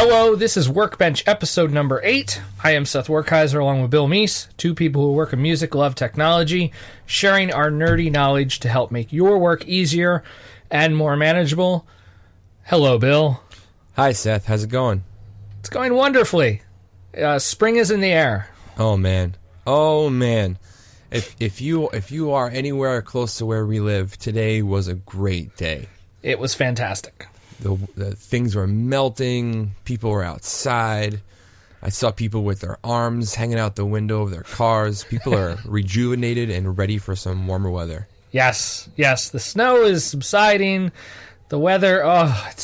Hello, this is Workbench episode number 8. I am Seth Werkheiser along with Bill Meese, two people who work in music, love technology, sharing our nerdy knowledge to help make your work easier and more manageable. Hello, Bill. Hi, Seth. How's it going? It's going wonderfully. Spring is in the air. Oh, man. Oh, man. If you are anywhere close to where we live, today was a great day. It was fantastic. The things were melting. People were outside. I saw people with their arms hanging out the window of their cars. People are rejuvenated and ready for some warmer weather. Yes. The snow is subsiding. The weather,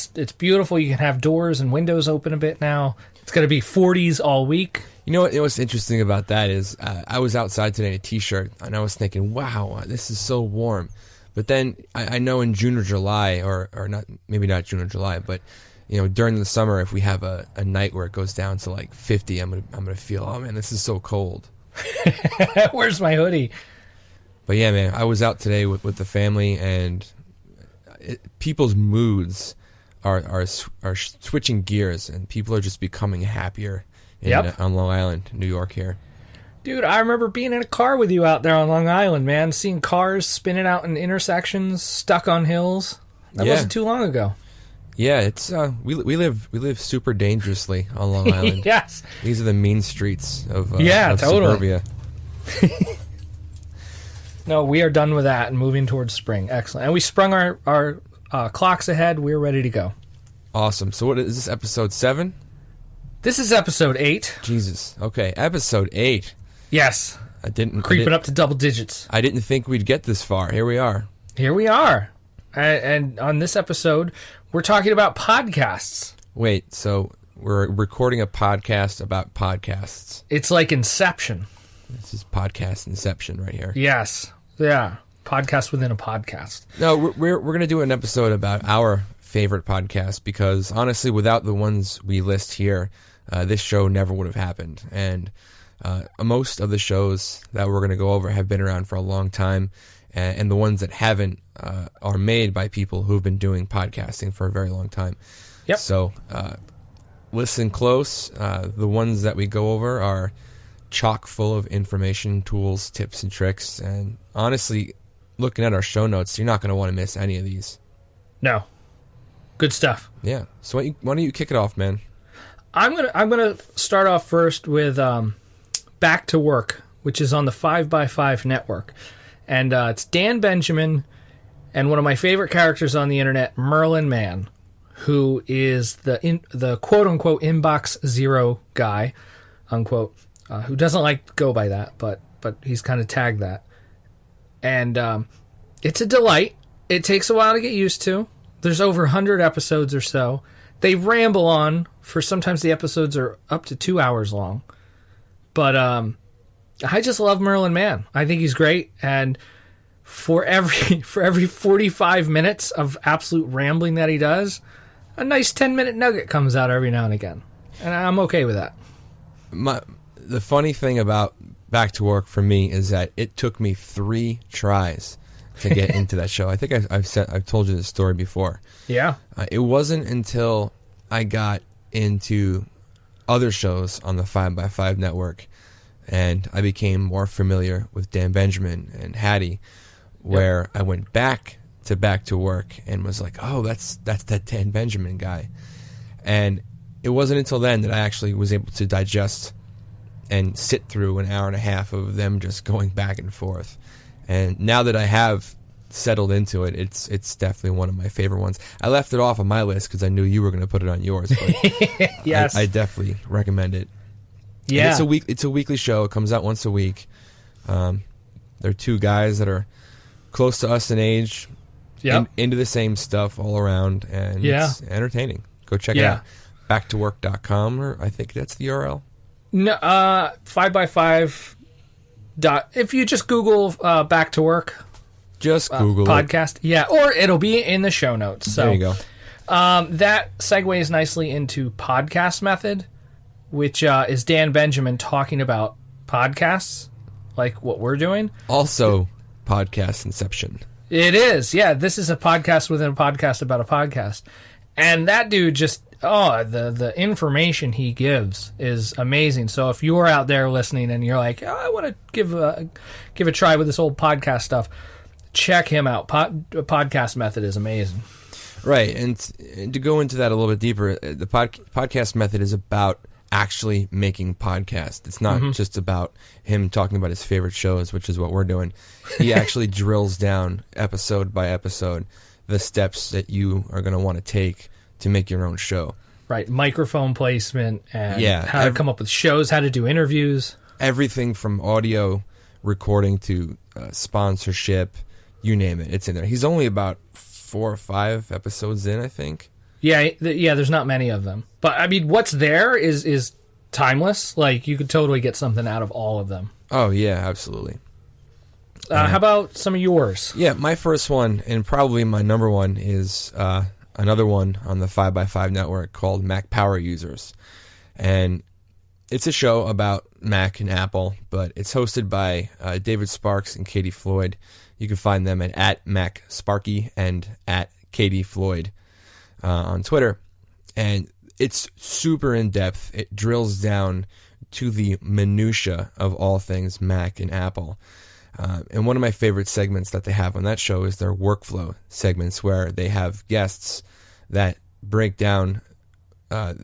it's beautiful. You can have doors and windows open a bit now. It's going to be 40s all week. You know what's interesting about that is I was outside today in a T-shirt, and I was thinking, wow, this is so warm. But then I know in June or July, or not, maybe not June or July, but during the summer, if we have a night where it goes down to like 50, I'm gonna feel, oh man, this is so cold. Where's my hoodie? But yeah, man, I was out today with the family, and people's moods are switching gears, and people are just becoming happier on Long Island, New York here. Dude, I remember being in a car with you out there on Long Island, man, seeing cars spinning out in intersections, stuck on hills. That wasn't too long ago. Yeah, it's we live super dangerously on Long Island. Yes. These are the mean streets of totally. suburbia. No, we are done with that and moving towards spring. Excellent. And we sprung our clocks ahead. We're ready to go. Awesome. So what is this, episode 7? This is episode 8. Jesus. Okay, episode 8. Yes. Creeping up to double digits. I didn't think we'd get this far. Here we are. And on this episode, we're talking about podcasts. Wait, so we're recording a podcast about podcasts. It's like Inception. This is podcast Inception right here. Yes. Yeah. Podcast within a podcast. No, we're going to do an episode about our favorite podcasts because, honestly, without the ones we list here, this show never would have happened. And most of the shows that we're going to go over have been around for a long time, and the ones that haven't are made by people who've been doing podcasting for a very long time. Yep. So listen close. The ones that we go over are chock full of information, tools, tips, and tricks. And honestly, looking at our show notes, you're not going to want to miss any of these. No. Good stuff. Yeah. So why don't you kick it off, man? I'm gonna start off first with Back to Work, which is on the 5x5 network. And it's Dan Benjamin and one of my favorite characters on the internet, Merlin Mann, who is the quote-unquote inbox zero guy, unquote, who doesn't like to go by that, but he's kind of tagged that. And it's a delight. It takes a while to get used to. There's over 100 episodes or so. They ramble on for sometimes the episodes are up to 2 hours long. But I just love Merlin Mann. I think he's great. And for every 45 minutes of absolute rambling that he does, a nice 10-minute nugget comes out every now and again. And I'm okay with that. The funny thing about Back to Work for me is that it took me 3 tries to get into that show. I think I've told you this story before. Yeah. It wasn't until I got into other shows on the 5x5 network and I became more familiar with Dan Benjamin and Hattie, where I went back to Work and was like, oh, that's that Dan Benjamin guy. And it wasn't until then that I actually was able to digest and sit through an hour and a half of them just going back and forth. And now that I have settled into it, it's definitely one of my favorite ones. I left it off on my list because I knew you were going to put it on yours. But yes, I definitely recommend it. Yeah, and it's a weekly show. It comes out once a week. They're 2 guys that are close to us in age, into the same stuff all around, and it's entertaining. Go check it out. Backtowork.com, or I think that's the URL. No, 5x5. If you just Google Back to Work, just Google podcast, or it'll be in the show notes. So there you go. That segues nicely into podcast method, which is Dan Benjamin talking about podcasts, like what we're doing. Also, podcast Inception. It is, yeah. This is a podcast within a podcast about a podcast, and that dude just the information he gives is amazing. So if you're out there listening and you're like, I want to give a try with this old podcast stuff, check him out. Podcast Method is amazing. Right, and to go into that a little bit deeper, the podcast method is about actually making podcasts. It's not just about him talking about his favorite shows, which is what we're doing. He actually drills down episode by episode the steps that you are going to want to take to make your own show. Right, microphone placement and yeah, how to come up with shows, how to do interviews. Everything from audio recording to sponsorship, you name it, it's in there. He's only about 4 or 5 episodes in, I think. Yeah, there's not many of them. But, I mean, what's there is timeless. Like, you could totally get something out of all of them. Oh, yeah, absolutely. How about some of yours? Yeah, my first one, and probably my number one, is another one on the 5x5 network called Mac Powerusers. And it's a show about Mac and Apple, but it's hosted by David Sparks and Katie Floyd. You can find them at Mac Sparky and at Katie Floyd on Twitter. And it's super in-depth. It drills down to the minutia of all things Mac and Apple. And one of my favorite segments that they have on that show is their workflow segments, where they have guests that break down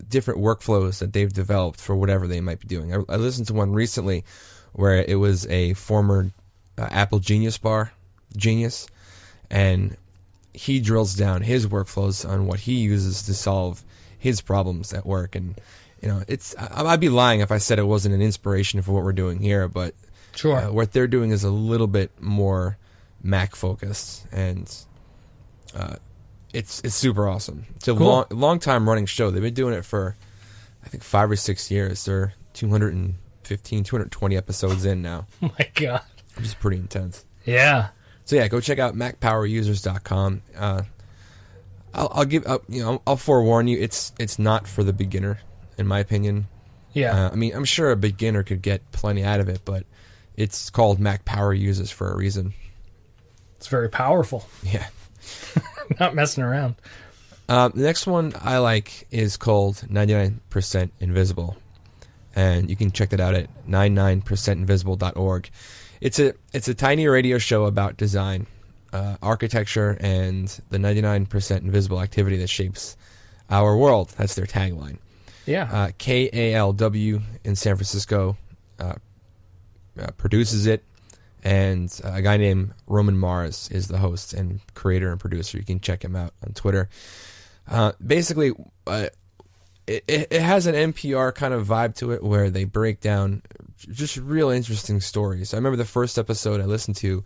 different workflows that they've developed for whatever they might be doing. I listened to one recently where it was a former Apple Genius Bar genius, and he drills down his workflows on what he uses to solve his problems at work. And I'd be lying if I said it wasn't an inspiration for what we're doing here, but sure, what they're doing is a little bit more Mac focused, and it's super awesome. It's a cool. long time running show. They've been doing it for I think 5 or 6 years. They're 220 episodes in now. Oh my god, which is pretty intense. Yeah. So yeah, go check out MacPowerusers.com. I'll forewarn you, it's not for the beginner, in my opinion. Yeah. I mean, I'm sure a beginner could get plenty out of it, but it's called Mac Powerusers for a reason. It's very powerful. Yeah. Not messing around. The next one I like is called 99% Invisible, and you can check that out at 99percentinvisible.org. It's a tiny radio show about design, architecture, and the 99% invisible activity that shapes our world. That's their tagline. Yeah. KALW in San Francisco produces it, and a guy named Roman Mars is the host and creator and producer. You can check him out on Twitter. Basically, it has an NPR kind of vibe to it, where they break down just real interesting stories. I remember the first episode I listened to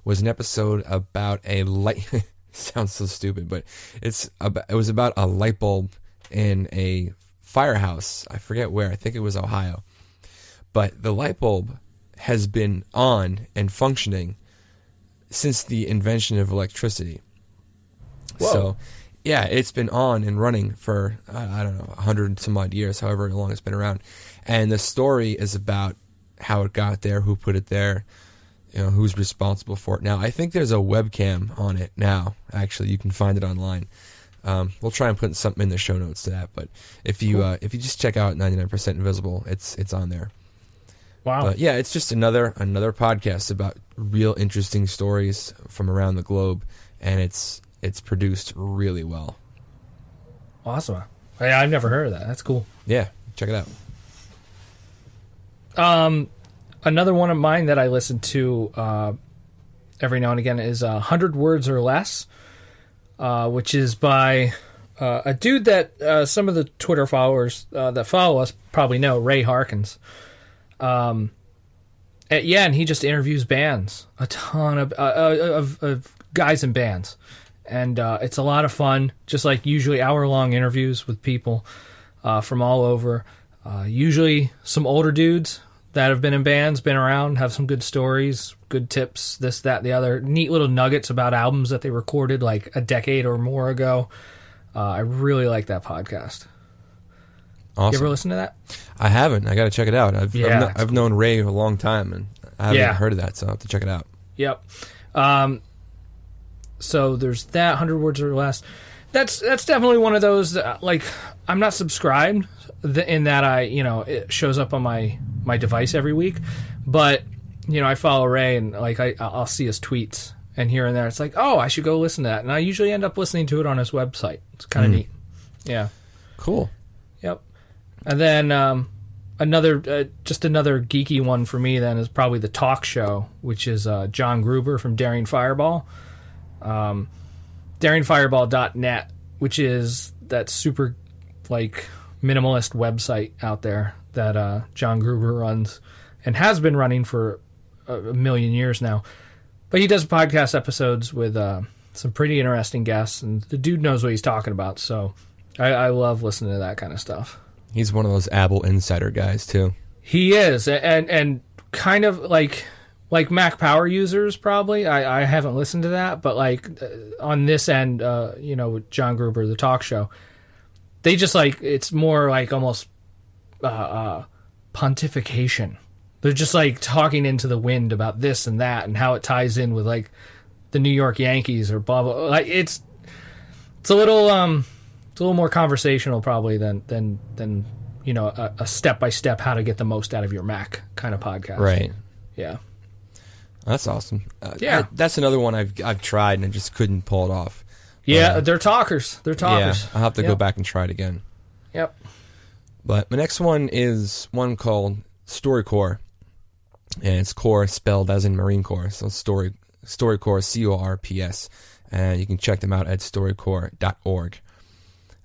was an episode about a light. Sounds so stupid, but it was about a light bulb in a firehouse. I forget where. I think it was Ohio. But the light bulb has been on and functioning since the invention of electricity. Whoa. So, yeah, it's been on and running for, I don't know, 100 some odd years, however long it's been around. And the story is about how it got there, who put it there, who's responsible for it. Now, I think there's a webcam on it now. Actually, you can find it online. We'll try and put something in the show notes to that. But if you just check out 99% Invisible, it's on there. Wow. But yeah, it's just another podcast about real interesting stories from around the globe, and it's produced really well. Awesome. I've never heard of that. That's cool. Yeah, check it out. Another one of mine that I listen to every now and again is 100 Words or Less, which is by a dude that some of the Twitter followers that follow us probably know, Ray Harkins. And he just interviews bands, a ton of guys in bands. And it's a lot of fun, just like usually hour-long interviews with people from all over. Usually some older dudes that have been in bands, been around, have some good stories, good tips, this, that, the other. Neat little nuggets about albums that they recorded like a decade or more ago. I really like that podcast. Awesome. You ever listen to that? I haven't. I got to check it out. I've known Ray a long time, and I haven't heard of that, so I'll have to check it out. Yep. So there's that, 100 Words or Less. That's definitely one of those like I'm not subscribed in that it shows up on my device every week, but I follow Ray and like I'll see his tweets and here and there it's like, oh, I should go listen to that, and I usually end up listening to it on his website. It's kind of neat. Yeah. Cool. Yep. And then another geeky one for me then is probably the talk show, which is John Gruber from Daring Fireball. DaringFireball.net, which is that super like minimalist website out there that John Gruber runs and has been running for a million years now. But he does podcast episodes with some pretty interesting guests, and the dude knows what he's talking about. So I love listening to that kind of stuff. He's one of those Apple insider guys too. He is, and kind of like Mac Powerusers probably. I haven't listened to that, but like on this end, with John Gruber, the talk show, they just like, it's more like almost pontification. They're just like talking into the wind about this and that and how it ties in with like the New York Yankees or blah blah. Like it's a little more conversational probably than a step by step how to get the most out of your Mac kind of podcast. Right. Yeah. That's awesome. Yeah. That's another one I've tried and I just couldn't pull it off. Yeah, they're talkers. They're talkers. Yeah, I'll have to go back and try it again. Yep. But my next one is one called StoryCorps. And it's core spelled as in Marine Corps. So StoryCorps, CORPS. And you can check them out at storycorps.org.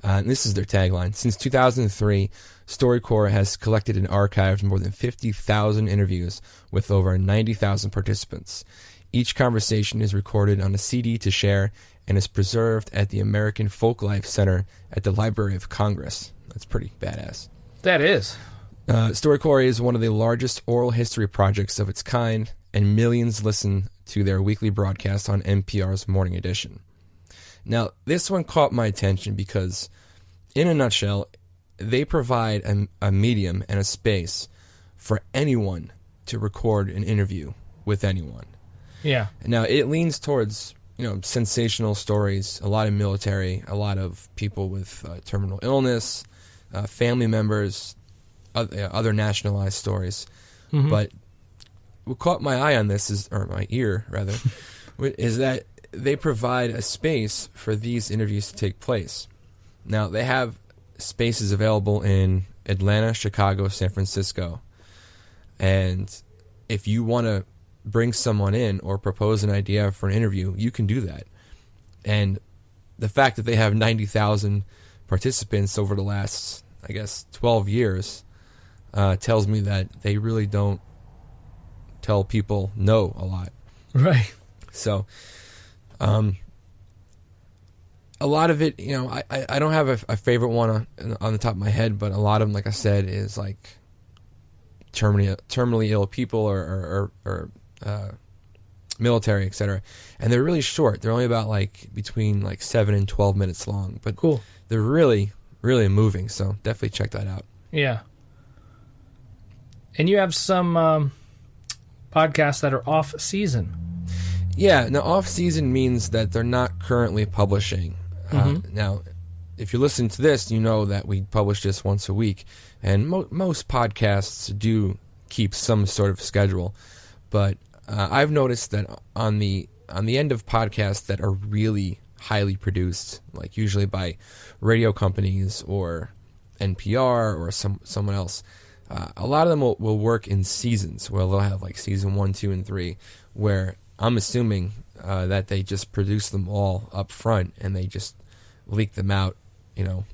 And this is their tagline. Since 2003, StoryCorps has collected and archived more than 50,000 interviews with over 90,000 participants. Each conversation is recorded on a CD to share and is preserved at the American Folklife Center at the Library of Congress. That's pretty badass. That is. StoryCorps is one of the largest oral history projects of its kind, and millions listen to their weekly broadcast on NPR's Morning Edition. Now, this one caught my attention because, in a nutshell, they provide a medium and a space for anyone to record an interview with anyone. Yeah. Now, it leans towards, sensational stories, a lot of military, a lot of people with terminal illness, family members, other nationalized stories. Mm-hmm. But what caught my eye on this or my ear rather, is that they provide a space for these interviews to take place. Now, they have spaces available in Atlanta, Chicago, San Francisco. And if you want to bring someone in or propose an idea for an interview, you can do that. And the fact that they have 90,000 participants over the last, 12 years tells me that they really don't tell people no a lot. Right. So, a lot of it, I don't have a favorite one on the top of my head, but a lot of them, like I said, is like terminally ill people or military, etc. And they're really short. They're only about between 7 and 12 minutes long, but cool. They're really, really moving. So definitely check that out. Yeah. And you have some podcasts that are off season. Yeah. Now, off season means that they're not currently publishing. Now, if you listen to this, you know that we publish this once a week, and most podcasts do keep some sort of schedule. But I've noticed that on the end of podcasts that are really highly produced, like usually by radio companies or NPR or someone else, a lot of them will work in seasons, where they'll have season 1, 2, and 3, where I'm assuming that they just produce them all up front and they just leak them out,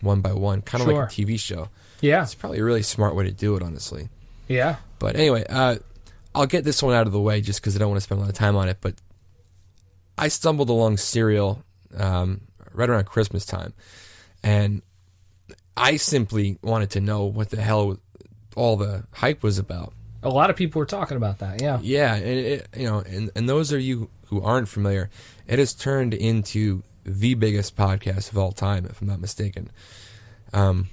one by one, kind of like a TV show. Yeah. It's probably a really smart way to do it, honestly. Yeah. But anyway, I'll get this one out of the way just because I don't want to spend a lot of time on it, but I stumbled along Serial right around Christmas time, and I simply wanted to know what the hell all the hype was about. A lot of people were talking about that, yeah. Yeah, and and those of you who aren't familiar, it has turned into the biggest podcast of all time, if I'm not mistaken. And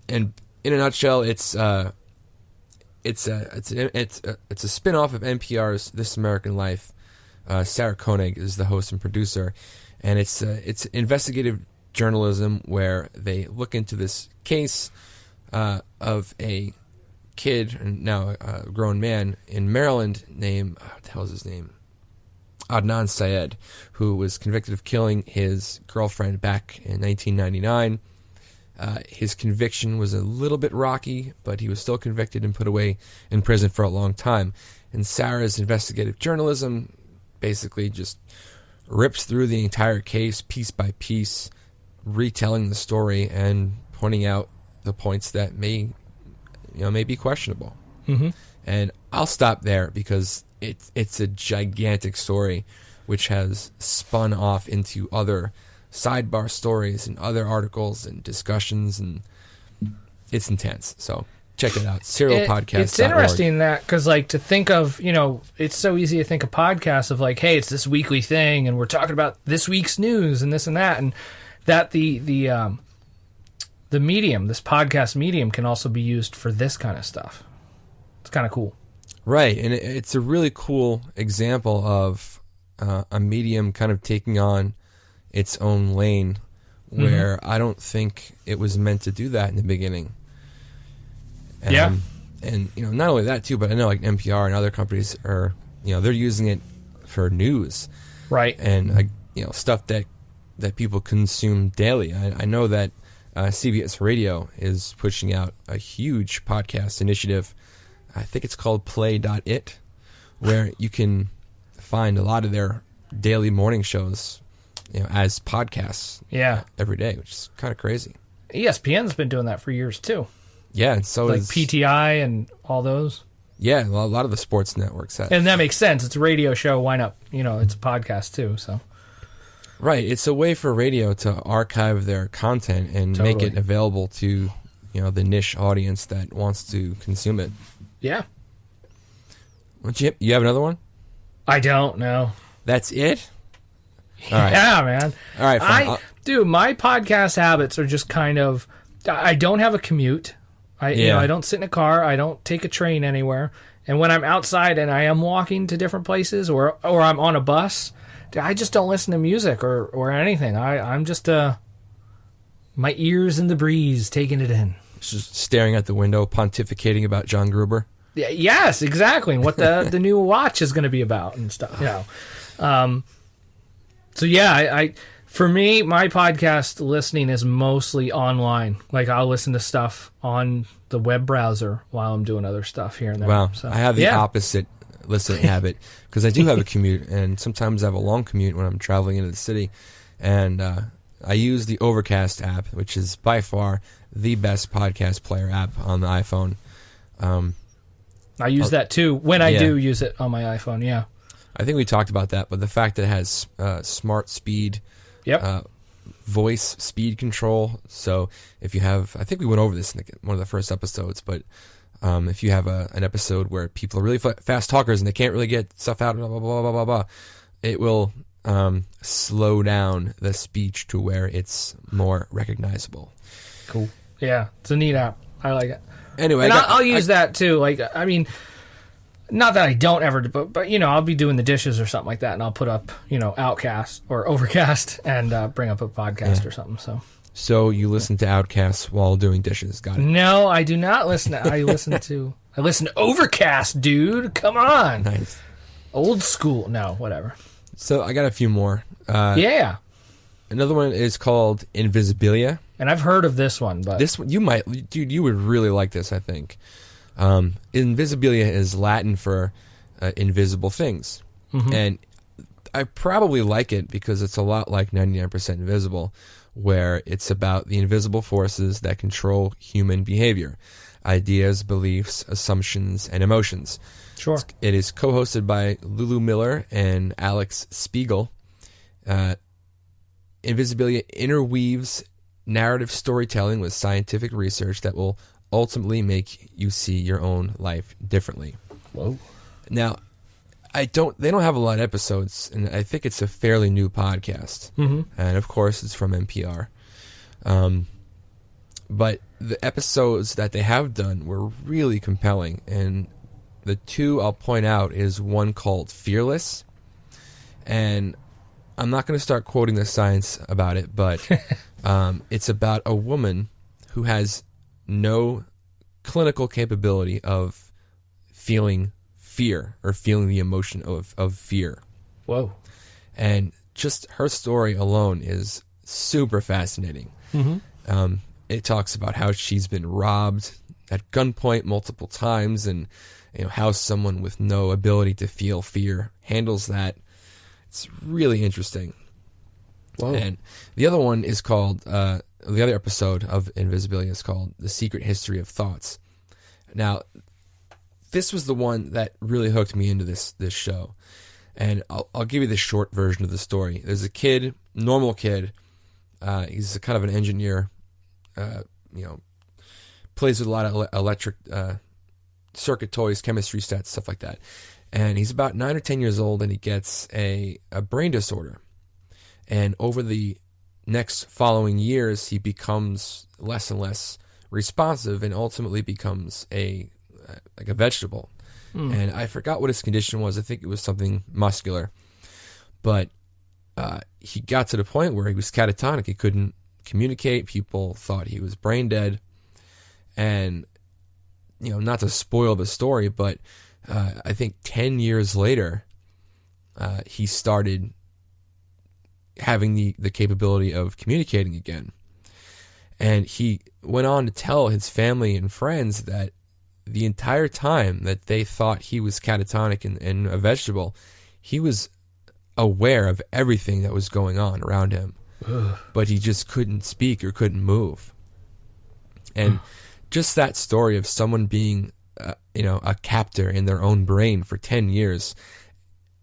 in a nutshell, it's a spin-off of NPR's This American Life. Sarah Koenig is the host and producer, and it's investigative journalism where they look into this case of a kid, and now a grown man in Maryland named, what the hell is his name? Adnan Syed, who was convicted of killing his girlfriend back in 1999. His conviction was a little bit rocky, but he was still convicted and put away in prison for a long time. And Sarah's investigative journalism basically just rips through the entire case piece by piece, retelling the story and pointing out the points that may be questionable. Mm-hmm. And I'll stop there because it's a gigantic story which has spun off into other sidebar stories and other articles and discussions, and it's intense. So check it out. Serialpodcast.org. It's interesting that, because like, to think of, it's so easy to think of podcasts of like, hey, it's this weekly thing and we're talking about this week's news and this and that, and that the medium, this podcast medium, can also be used for this kind of stuff. It's kind of cool. Right, and it's a really cool example of a medium kind of taking on its own lane, where I don't think it was meant to do that in the beginning. Yeah. And not only that too, but I know like NPR and other companies are, they're using it for news. Right. And stuff that people consume daily. I know that CBS Radio is pushing out a huge podcast initiative. I think it's called Play.it, where you can find a lot of their daily morning shows as podcasts every day, which is kind of crazy. ESPN's been doing that for years too. Yeah, and so like is PTI and all those. Yeah, a lot of the sports networks have. And that makes sense. It's a radio show. Why not? It's a podcast too. So, right. It's a way for radio to archive their content and make it available to the niche audience that wants to consume it. Yeah. You have another one? I don't know. That's it? All right. Yeah, man. All right, fine. Dude, my podcast habits are just kind of, I don't have a commute. I don't sit in a car. I don't take a train anywhere. And when I'm outside and I am walking to different places or I'm on a bus, I just don't listen to music or anything. I'm just my ears in the breeze, taking it in. Just staring at the window, pontificating about John Gruber. Yeah, yes, exactly. And what the new watch is going to be about and stuff. So yeah, I for me, my podcast listening is mostly online. Like I'll listen to stuff on the web browser while I'm doing other stuff here and there. Wow, so, I have the opposite listening habit because I do have a commute, and sometimes I have a long commute when I'm traveling into the city, and I use the Overcast app, which is by far the best podcast player app on the iPhone. I use that too when I do use it on my iPhone. Yeah, I think we talked about that, but the fact that it has smart speed, voice speed control. So if you have, I think we went over this in one of the first episodes, but if you have an episode where people are really fast talkers and they can't really get stuff out, blah, blah, blah, blah, blah, blah, it will slow down the speech to where it's more recognizable. Cool. Yeah, it's a neat app. I like it. Anyway, and I'll use that too. Like, I mean, not that I don't ever, but I'll be doing the dishes or something like that, and I'll put up, Outcast or Overcast and bring up a podcast or something. So you listen to Outcast while doing dishes? Got it? No, I do not listen. I listen to Overcast, dude. Come on, nice, old school. No, whatever. So I got a few more. Yeah. Another one is called Invisibilia. And I've heard of this one, but this one you might, dude, you would really like this, I think. Invisibilia is Latin for invisible things, and I probably like it because it's a lot like 99% Invisible, where it's about the invisible forces that control human behavior, ideas, beliefs, assumptions, and emotions. Sure. It is co-hosted by Lulu Miller and Alex Spiegel. Invisibilia interweaves narrative storytelling with scientific research that will ultimately make you see your own life differently. Whoa. Now, they don't have a lot of episodes, and I think it's a fairly new podcast. And of course, it's from NPR. But the episodes that they have done were really compelling, and the two I'll point out is one called Fearless, and I'm not going to start quoting the science about it, but It's about a woman who has no clinical capability of feeling fear or feeling the emotion of fear. Whoa. And just her story alone is super fascinating. Mm-hmm. It talks about how she's been robbed at gunpoint multiple times, and how someone with no ability to feel fear handles that. It's really interesting. Whoa. And the other one is called, the other episode of Invisibilia is called The Secret History of Thoughts. Now, this was the one that really hooked me into this show. And I'll give you the short version of the story. There's a kid, normal kid. He's kind of an engineer, plays with a lot of electric circuit toys, chemistry sets, stuff like that. And he's about 9 or 10 years old, and he gets a brain disorder. And over the next following years, he becomes less and less responsive, and ultimately becomes like a vegetable. And I forgot what his condition was. I think it was something muscular. But he got to the point where he was catatonic. He couldn't communicate. People thought he was brain dead. And, not to spoil the story, but I think 10 years later, he started having the capability of communicating again. And he went on to tell his family and friends that the entire time that they thought he was catatonic and a vegetable, he was aware of everything that was going on around him. Ugh. But he just couldn't speak or couldn't move. And just that story of someone being, a captor in their own brain for 10 years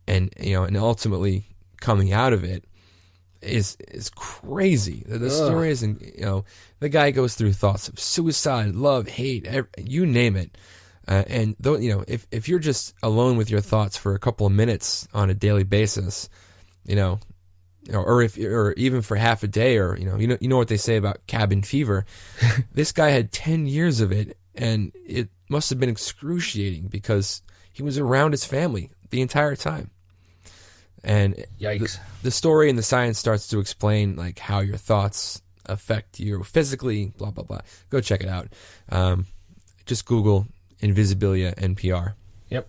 and ultimately coming out of it is crazy. The story is, the guy goes through thoughts of suicide, love, hate, you name it. And though, if you're just alone with your thoughts for a couple of minutes on a daily basis, or even for half a day, or you know what they say about cabin fever. This guy had 10 years of it, and it must have been excruciating because he was around his family the entire time. And Yikes. The story and the science starts to explain like how your thoughts affect you physically, blah, blah, blah. Go check it out. Just Google Invisibilia NPR. Yep.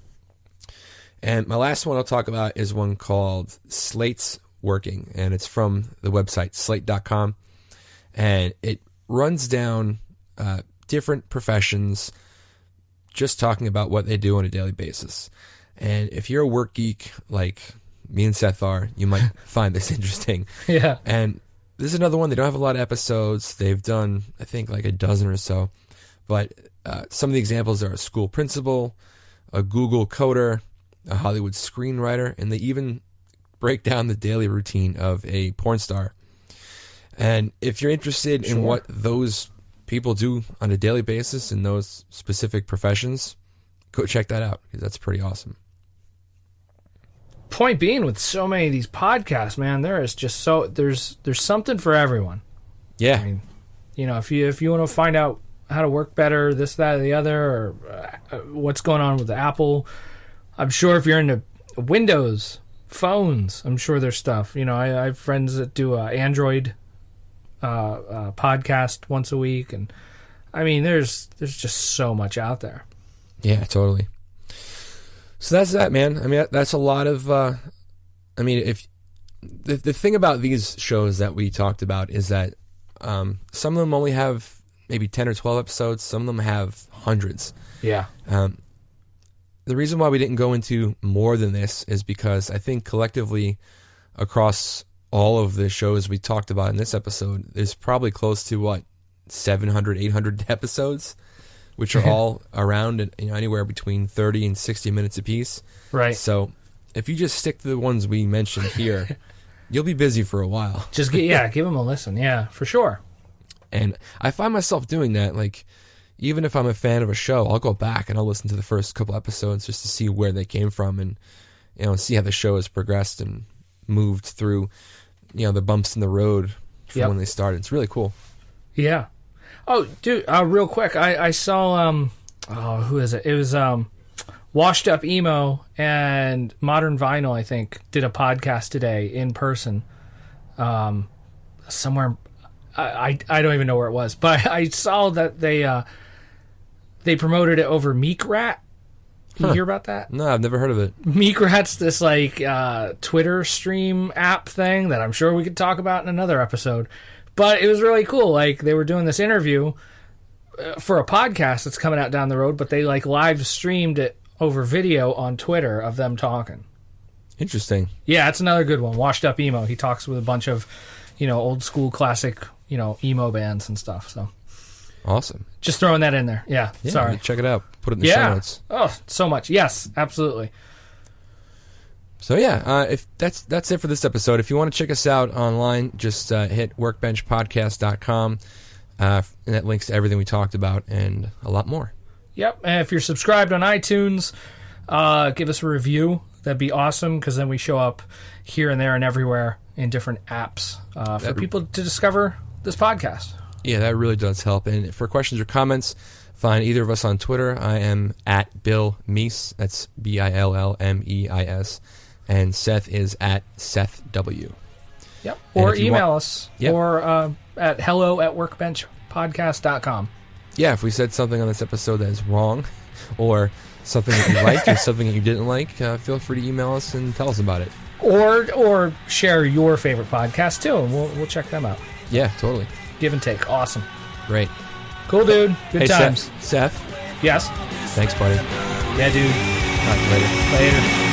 And my last one I'll talk about is one called Slate's Working, and it's from the website slate.com. And it runs down different professions, just talking about what they do on a daily basis. And if you're a work geek like me and Seth are, you might find this interesting. Yeah. And this is another one. They don't have a lot of episodes. They've done, I think, like a dozen or so. But some of the examples are a school principal, a Google coder, a Hollywood screenwriter, and they even break down the daily routine of a porn star. And if you're interested in what those people do on a daily basis in those specific professions, go check that out, because that's pretty awesome. Point being, with so many of these podcasts, man, there is just there's something for everyone. Yeah. I mean, if you want to find out how to work better, this, that, or the other, or what's going on with the Apple, I'm sure if you're into Windows phones, I'm sure there's stuff. I have friends that do Android podcast once a week, and I mean, there's just so much out there. Yeah, totally. So that's that, man. I mean, that's a lot of. If the thing about these shows that we talked about is that some of them only have maybe 10 or 12 episodes. Some of them have hundreds. Yeah. The reason why we didn't go into more than this is because I think collectively across all of the shows we talked about in this episode, there's probably close to 700, 800 episodes, which are all around anywhere between 30 and 60 minutes apiece. Right. So if you just stick to the ones we mentioned here, you'll be busy for a while. Just give them a listen. Yeah, for sure. And I find myself doing that. Like, even if I'm a fan of a show, I'll go back and I'll listen to the first couple episodes just to see where they came from, and see how the show has progressed and moved through, the bumps in the road from when they started. It's really cool. Yeah. Oh, dude, real quick, I saw who is it? It was Washed Up Emo and Modern Vinyl, I think, did a podcast today in person. Somewhere, I don't even know where it was, but I saw that they promoted it over Meek Rat. You hear about that? No, I've never heard of it. Meek Rat's this like Twitter stream app thing that I'm sure we could talk about in another episode. But it was really cool. Like they were doing this interview for a podcast that's coming out down the road, but they like live streamed it over video on Twitter of them talking. Interesting. Yeah, it's another good one. Washed Up Emo. He talks with a bunch of, old school classic, emo bands and stuff. So awesome. Just throwing that in there. Yeah. Sorry. Check it out. Put it in the show notes. Oh, so much. Yes, absolutely. So if that's it for this episode. If you want to check us out online, just hit workbenchpodcast.com. And that links to everything we talked about and a lot more. Yep. And if you're subscribed on iTunes, give us a review. That'd be awesome because then we show up here and there and everywhere in different apps for people to discover this podcast. Yeah, that really does help. And for questions or comments, find either of us on Twitter. I am at Bill Meese. That's BILLMEIS. And Seth is at Seth W. Yep. Or email us. Yep. Or at hello@workbenchpodcast.com. Yeah, if we said something on this episode that is wrong or something that you liked or something that you didn't like, feel free to email us and tell us about it. Or share your favorite podcast, too, and we'll check them out. Yeah, totally. Give and take. Awesome. Great. Cool, dude. Good times. Seth? Yes? Thanks, buddy. Yeah, dude. All right, later. Later.